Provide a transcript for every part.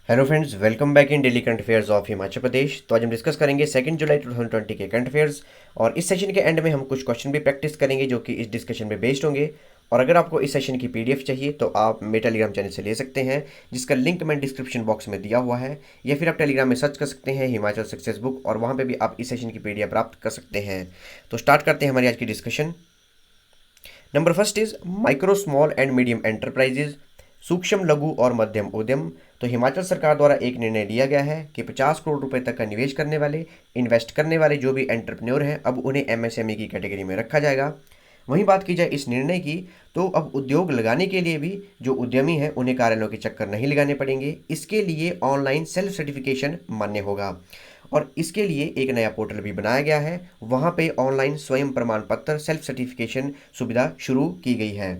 Hello friends, welcome back in daily current affairs of Himachal Pradesh. तो आज हम डिस्कस करेंगे 2 जुलाई 2020 के करंट अफेयर्स और इस सेशन के एंड में हम कुछ क्वेश्चन भी प्रैक्टिस करेंगे जो कि इस डिस्कशन में बेस्ड होंगे। और अगर आपको इस सेशन की पीडीएफ चाहिए तो आप मेरे टेलीग्राम चैनल से ले सकते हैं, जिसका लिंक मैं डिस्क्रिप्शन बॉक्स में दिया हुआ है, या फिर आप टेलीग्राम में सर्च कर सकते हैं हिमाचल सक्सेस बुक और वहाँ पर भी आप इस सेशन की पीडीएफ प्राप्त कर सकते हैं। तो स्टार्ट करते हैं हमारी आज की discussion. Number first is micro small and medium enterprises, सूक्ष्म लघु और मध्यम उद्यम। तो हिमाचल सरकार द्वारा एक निर्णय लिया गया है कि 50 करोड़ रुपए तक का निवेश करने वाले, इन्वेस्ट करने वाले जो भी एंटरप्रेन्योर हैं, अब उन्हें एमएसएमई की कैटेगरी में रखा जाएगा। वहीं बात की जाए इस निर्णय की, तो अब उद्योग लगाने के लिए भी जो उद्यमी हैं उन्हें कार्यालयों के चक्कर नहीं लगाने पड़ेंगे। इसके लिए ऑनलाइन सेल्फ सर्टिफिकेशन मान्य होगा और इसके लिए एक नया पोर्टल भी बनाया गया है। वहाँ पे ऑनलाइन स्वयं प्रमाण पत्र सेल्फ सर्टिफिकेशन सुविधा शुरू की गई है।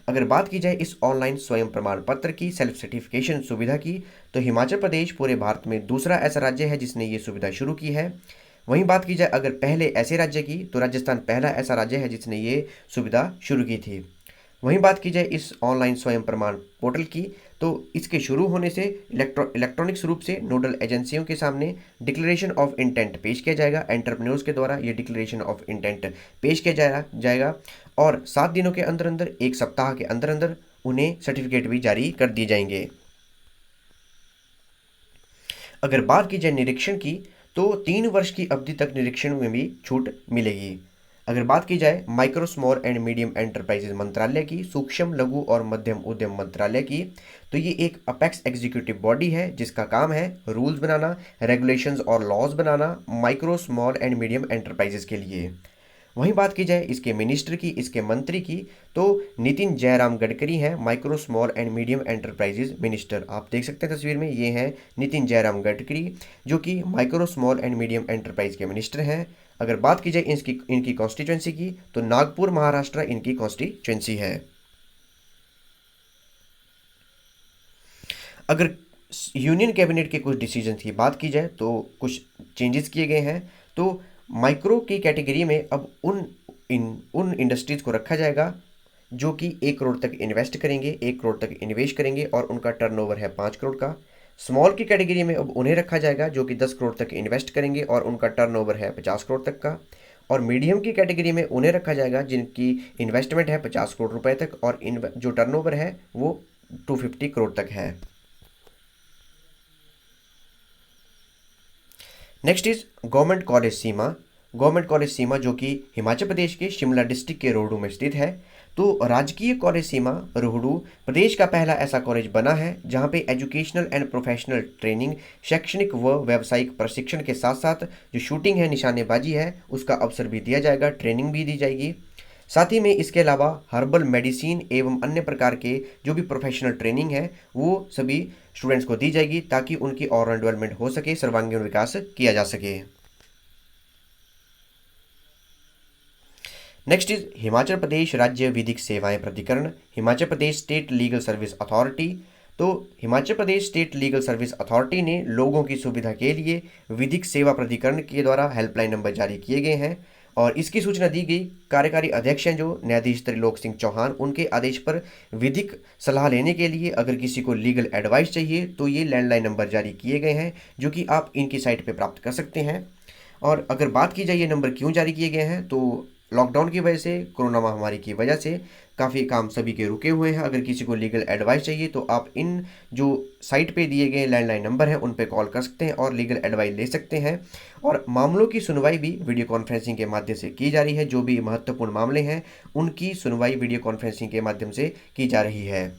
अगर बात की जाए इस ऑनलाइन स्वयं प्रमाण पत्र की सेल्फ सर्टिफिकेशन सुविधा की, तो हिमाचल प्रदेश पूरे भारत में दूसरा ऐसा राज्य है जिसने ये सुविधा शुरू की है। वहीं बात की जाए अगर पहले ऐसे राज्य की, तो राजस्थान पहला ऐसा राज्य है जिसने ये सुविधा शुरू की थी। वहीं बात की जाए इस ऑनलाइन स्वयं प्रमाण पोर्टल की, तो इसके शुरू होने से इलेक्ट्रॉनिक्स रूप से नोडल एजेंसियों के सामने डिक्लेरेशन ऑफ इंटेंट पेश किया जाएगा। एंटरप्रेन्योर्स के द्वारा ये डिक्लेरेशन ऑफ इंटेंट पेश किया जाएगा और 7 दिनों के अंदर अंदर, 1 सप्ताह के अंदर अंदर उन्हें सर्टिफिकेट भी जारी कर दिए जाएंगे। अगर बात की जाए निरीक्षण की, तो 3 वर्ष की अवधि तक निरीक्षण में भी छूट मिलेगी। अगर बात की जाए micro small and medium enterprises मंत्रालय की, सूक्ष्म लघु और मध्यम उद्यम मंत्रालय की, तो ये एक अपेक्स एग्जीक्यूटिव बॉडी है जिसका काम है रूल्स बनाना, रेगुलेशंस और लॉज बनाना micro small and medium enterprises के लिए। वहीं बात की जाए इसके मिनिस्टर की, इसके मंत्री की, तो नितिन जयराम गडकरी हैं micro small and medium enterprises minister. आप देख सकते हैं तस्वीर में, ये हैं नितिन जयराम गडकरी जो कि micro small and medium enterprise के मिनिस्टर हैं। अगर बात की जाए इनकी कॉन्स्टिट्यूंसी की, तो नागपुर महाराष्ट्र इनकी कॉन्स्टिट्यूंसी है। अगर यूनियन कैबिनेट के कुछ डिसीजन की बात की जाए तो कुछ चेंजेस किए गए हैं। तो माइक्रो की कैटेगरी में अब उन इंडस्ट्रीज को रखा जाएगा जो कि 1 करोड़ तक इन्वेस्ट करेंगे, 1 करोड़ तक इन्वेश करेंगे और उनका टर्नओवर है 5 करोड़ का। स्मॉल की कैटेगरी में अब उन्हें रखा जाएगा जो कि 10 करोड़ तक इन्वेस्ट करेंगे और उनका टर्नओवर है 50 करोड़ तक का। और मीडियम की कैटेगरी में उन्हें रखा जाएगा जिनकी इन्वेस्टमेंट है 50 करोड़ रुपए तक और जो टर्नओवर है वो 250 करोड़ तक है। Next is government college Seema. Government college Seema जो कि हिमाचल प्रदेश के शिमला डिस्ट्रिक्ट के रोहडू में स्थित है। तो राजकीय कॉलेज सीमा रोहडू प्रदेश का पहला ऐसा कॉलेज बना है जहां पे एजुकेशनल एंड प्रोफेशनल ट्रेनिंग, शैक्षणिक व व्यावसायिक प्रशिक्षण के साथ साथ जो शूटिंग है, निशानेबाजी है, उसका अवसर भी दिया जाएगा, ट्रेनिंग भी दी जाएगी। साथ ही में इसके अलावा हर्बल मेडिसिन एवं अन्य प्रकार के जो भी प्रोफेशनल ट्रेनिंग है वो सभी स्टूडेंट्स को दी जाएगी ताकि उनकी और डेवलपमेंट हो सके, सर्वांगीण विकास किया जा सके। नेक्स्ट इज हिमाचल प्रदेश राज्य विधिक सेवाएं प्राधिकरण, Himachal Pradesh state legal service authority. तो Himachal Pradesh state legal service authority ने लोगों की सुविधा के लिए विधिक सेवा प्राधिकरण के द्वारा हेल्पलाइन नंबर जारी किए गए हैं और इसकी सूचना दी गई। कार्यकारी अध्यक्ष हैं जो न्यायाधीश त्रिलोक सिंह चौहान, उनके आदेश पर विधिक सलाह लेने के लिए अगर किसी को लीगल एडवाइस चाहिए तो ये लैंडलाइन नंबर जारी किए गए हैं जो कि आप इनकी साइट पर प्राप्त कर सकते हैं। और अगर बात की जाए ये नंबर क्यों जारी किए गए हैं, तो लॉकडाउन की वजह से, कोरोना महामारी की वजह से काफ़ी काम सभी के रुके हुए हैं। अगर किसी को लीगल एडवाइस चाहिए तो आप इन जो साइट पे दिए गए लैंडलाइन नंबर हैं उन पे कॉल कर सकते हैं और लीगल एडवाइस ले सकते हैं। और मामलों की सुनवाई भी वीडियो कॉन्फ्रेंसिंग के माध्यम से की जा रही है। जो भी महत्वपूर्ण मामले हैं उनकी सुनवाई वीडियो कॉन्फ्रेंसिंग के माध्यम से की जा रही है।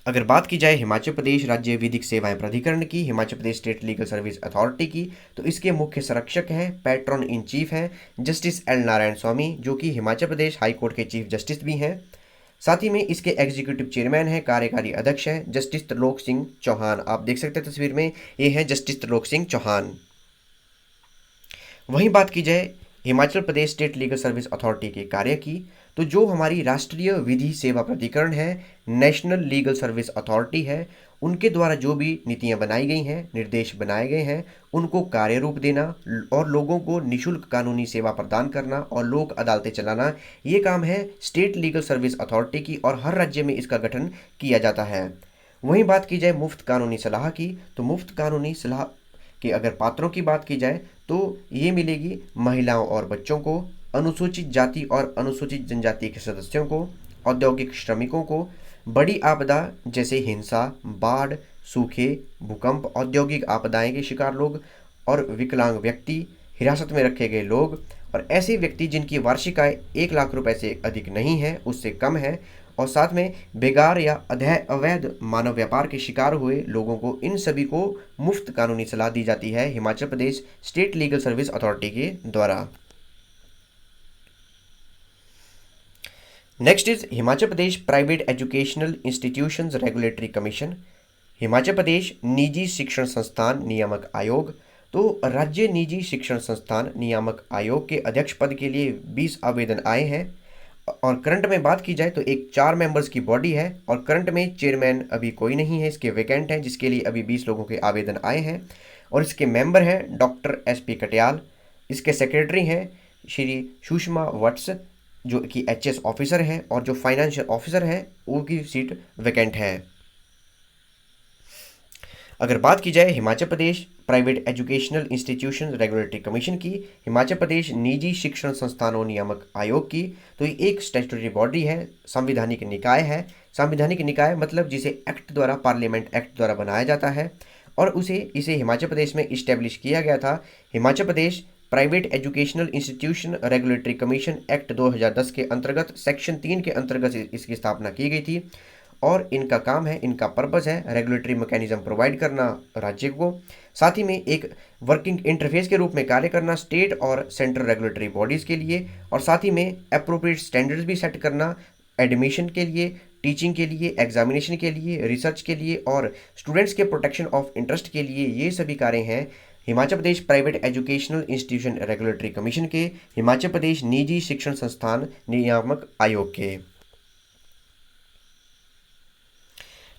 अगर बात की जाए हिमाचल प्रदेश राज्य विधिक सेवाएं प्राधिकरण की, Himachal Pradesh state legal service authority की, तो इसके मुख्य संरक्षक हैं, पैट्रन इन चीफ हैं जस्टिस एल नारायण स्वामी जो कि हिमाचल प्रदेश हाई कोर्ट के चीफ जस्टिस भी हैं। साथ ही में इसके एग्जीक्यूटिव चेयरमैन हैं, कार्यकारी अध्यक्ष हैं जस्टिस त्रिलोक सिंह चौहान। आप देख सकते हैं तस्वीर में, ये हैं जस्टिस त्रिलोक सिंह चौहान। वहीं बात की जाए Himachal Pradesh state legal service authority के कार्य की, तो जो हमारी राष्ट्रीय विधि सेवा प्राधिकरण है, नेशनल लीगल सर्विस अथॉरिटी है, उनके द्वारा जो भी नीतियां बनाई गई हैं, निर्देश बनाए गए हैं, उनको कार्य रूप देना और लोगों को निशुल्क कानूनी सेवा प्रदान करना और लोक अदालतें चलाना, ये काम है स्टेट लीगल सर्विस अथॉरिटी की और हर राज्य में इसका गठन किया जाता है। वहीं बात की जाए मुफ्त कानूनी सलाह की, तो मुफ्त कानूनी सलाह के अगर पात्रों की बात की जाए तो ये मिलेगी महिलाओं और बच्चों को, अनुसूचित जाति और अनुसूचित जनजाति के सदस्यों को, औद्योगिक श्रमिकों को, बड़ी आपदा जैसे हिंसा, बाढ़, सूखे, भूकंप, औद्योगिक आपदाएं के शिकार लोग और विकलांग व्यक्ति, हिरासत में रखे गए लोग और ऐसे व्यक्ति जिनकी वार्षिक आय 1 लाख रुपए से अधिक नहीं है, उससे कम है, और साथ में बेगार या अवैध मानव व्यापार के शिकार हुए लोगों को, इन सभी को मुफ्त कानूनी सलाह दी जाती है Himachal Pradesh state legal service authority के द्वारा। Next is Himachal Pradesh private educational institutions regulatory commission, Himachal प्रदेश निजी शिक्षण संस्थान नियामक आयोग। तो राज्य निजी शिक्षण संस्थान नियामक आयोग के अध्यक्ष पद के लिए 20 आवेदन आए हैं और करंट में बात की जाए तो एक 4 मेंबर्स की बॉडी है और करंट में चेयरमैन अभी कोई नहीं है, इसके वैकेंट हैं, जिसके लिए अभी 20 लोगों के आवेदन आए हैं और इसके मेंबर हैं डॉक्टर SP कटियाल, इसके सेक्रेटरी हैं श्री सुषमा वत्स जो कि HS ऑफिसर हैं और जो फाइनेंशियल ऑफिसर हैं उनकी सीट वैकेंट है। अगर बात की जाए Himachal Pradesh private educational institution regulatory commission की, हिमाचल प्रदेश निजी शिक्षण संस्थानों नियामक आयोग की, तो ये एक स्टैट्यूटरी बॉडी है, संवैधानिक निकाय है। संवैधानिक निकाय मतलब जिसे एक्ट द्वारा, पार्लियामेंट एक्ट द्वारा बनाया जाता है और इसे हिमाचल प्रदेश में इस्टेब्लिश किया गया था। Himachal Pradesh private educational institution regulatory commission act 2010 के अंतर्गत सेक्शन 3 के अंतर्गत इसकी स्थापना की गई थी और इनका काम है, इनका पर्पस है रेगुलेटरी मैकेनिज्म प्रोवाइड करना राज्य को, साथ ही में एक वर्किंग इंटरफेस के रूप में कार्य करना स्टेट और सेंट्रल रेगुलेटरी बॉडीज़ के लिए और साथ ही में अप्रोप्रिएट स्टैंडर्ड्स भी सेट करना एडमिशन के लिए, टीचिंग के लिए, एग्जामिनेशन के लिए, रिसर्च के लिए और स्टूडेंट्स के प्रोटेक्शन ऑफ इंटरेस्ट के लिए। ये सभी कार्य हैं Himachal Pradesh private educational institution regulatory commission के, हिमाचल प्रदेश निजी शिक्षण संस्थान नियामक आयोग के।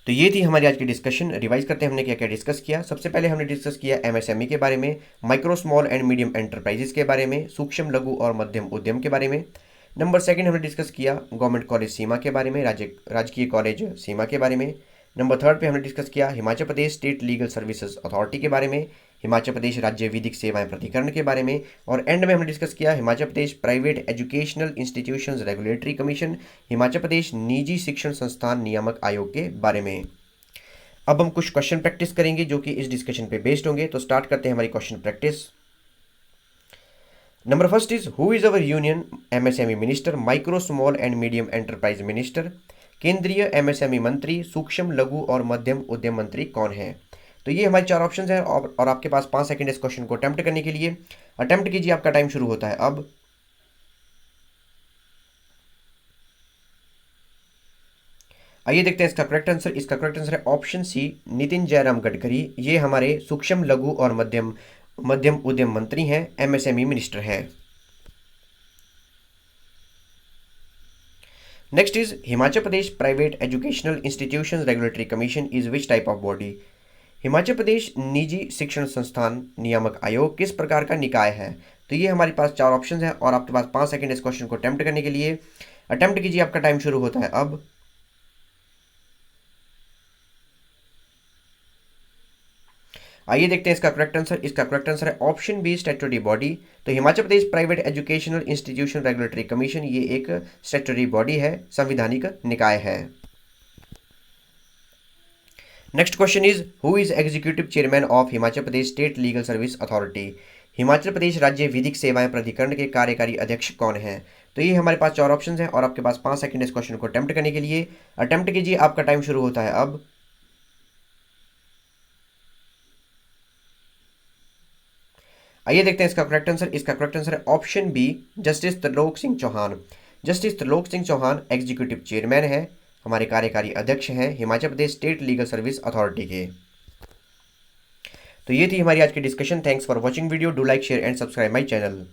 तो ये थी हमारी आज की डिस्कशन। रिवाइज करते हैं हमने क्या क्या डिस्कस किया। सबसे पहले हमने डिस्कस किया MSME के बारे में, micro small and medium enterprises के बारे में, सूक्ष्म लघु और मध्यम उद्यम के बारे में। नंबर 2 हमने डिस्कस किया गवर्नमेंट कॉलेज सीमा के बारे में, राजकीय कॉलेज सीमा के बारे में। नंबर 3 पे हमने डिस्कस किया Himachal Pradesh state legal services authority के बारे में, हिमाचल प्रदेश राज्य विधिक सेवाएं प्राधिकरण के बारे में और एंड में हमने डिस्कस किया Himachal Pradesh private educational institutions regulatory commission, Himachal प्रदेश निजी शिक्षण संस्थान नियामक आयोग के बारे में। अब हम कुछ क्वेश्चन प्रैक्टिस करेंगे जो कि इस डिस्कशन पे बेस्ड होंगे। तो स्टार्ट करते हैं हमारी question practice. Number 1 is who is our union MSME minister, micro small and medium enterprise minister. केंद्रीय MSME मंत्री, सूक्ष्म लघु और मध्यम उद्यम मंत्री कौन है? तो ये हमारे 4 ऑप्शंस हैं और आपके पास 5 सेकंड इस क्वेश्चन को अटेम्प्ट करने के लिए। अटेम्प्ट कीजिए, आपका टाइम शुरू होता है अब। आइए देखते हैं इसका करेक्ट आंसर। इसका करेक्ट आंसर है ऑप्शन सी, नितिन जयराम गडकरी। ये हमारे सूक्ष्म लघु और मध्यम उद्यम मंत्री हैं, MSME मिनिस्टर हैं। Next is Himachal Pradesh private educational institution regulatory commission is which type of body. हिमाचल प्रदेश निजी शिक्षण संस्थान नियामक आयोग किस प्रकार का निकाय है? तो ये हमारे पास 4 ऑप्शंस हैं और आपके पास 5 सेकंड इस क्वेश्चन को अटेम्प्ट करने के लिए। अटेम्प्ट कीजिए, आपका टाइम शुरू होता है अब। आइए देखते हैं इसका करेक्ट आंसर। इसका करेक्ट आंसर है ऑप्शन बी, स्टैट्यूटरी बॉडी। तो Himachal Pradesh private educational institution regulatory commission ये एक स्टैट्यूटरी बॉडी है, संवैधानिक निकाय है। Next question is who is executive chairman of Himachal Pradesh state legal service authority. Himachal Pradesh राज्य विधिक सेवाएं प्राधिकरण के कार्यकारी अध्यक्ष कौन है? तो ये हमारे पास 4 ऑप्शंस हैं और आपके पास 5 सेकंड इस क्वेश्चन को अटेम्प्ट करने के लिए। अटेम्प्ट कीजिए, आपका टाइम शुरू होता है अब। आइए देखते हैं इसका करेक्ट आंसर। इसका करेक्ट आंसर है option B, justice Trilok Singh Chauhan. Justice Trilok Singh Chauhan executive chairman है, हमारे कार्यकारी अध्यक्ष हैं Himachal Pradesh state legal service authority के। तो ये थी हमारी आज की discussion. Thanks for watching video. Do like, share and subscribe my channel.